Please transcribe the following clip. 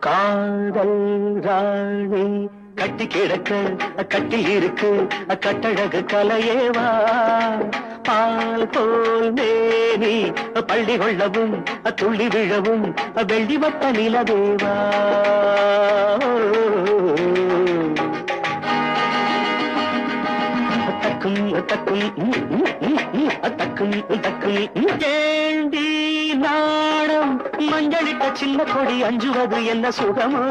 காதல் ராணி கட்டி கிடக்க கட்டில் இருக்கு கட்டழகு கலையேவா பால் போல் மேனி பள்ளி கொள்ளவும் துள்ளி விழவும் வெள்ளி வட்ட நிலவேவா தக்கும் தக்கும் தக்கும் தக்கும் ஏண்டி நாடம் மஞ்சளிட்ட சின்ன கொடி அஞ்சுவது என்ன சுகமோ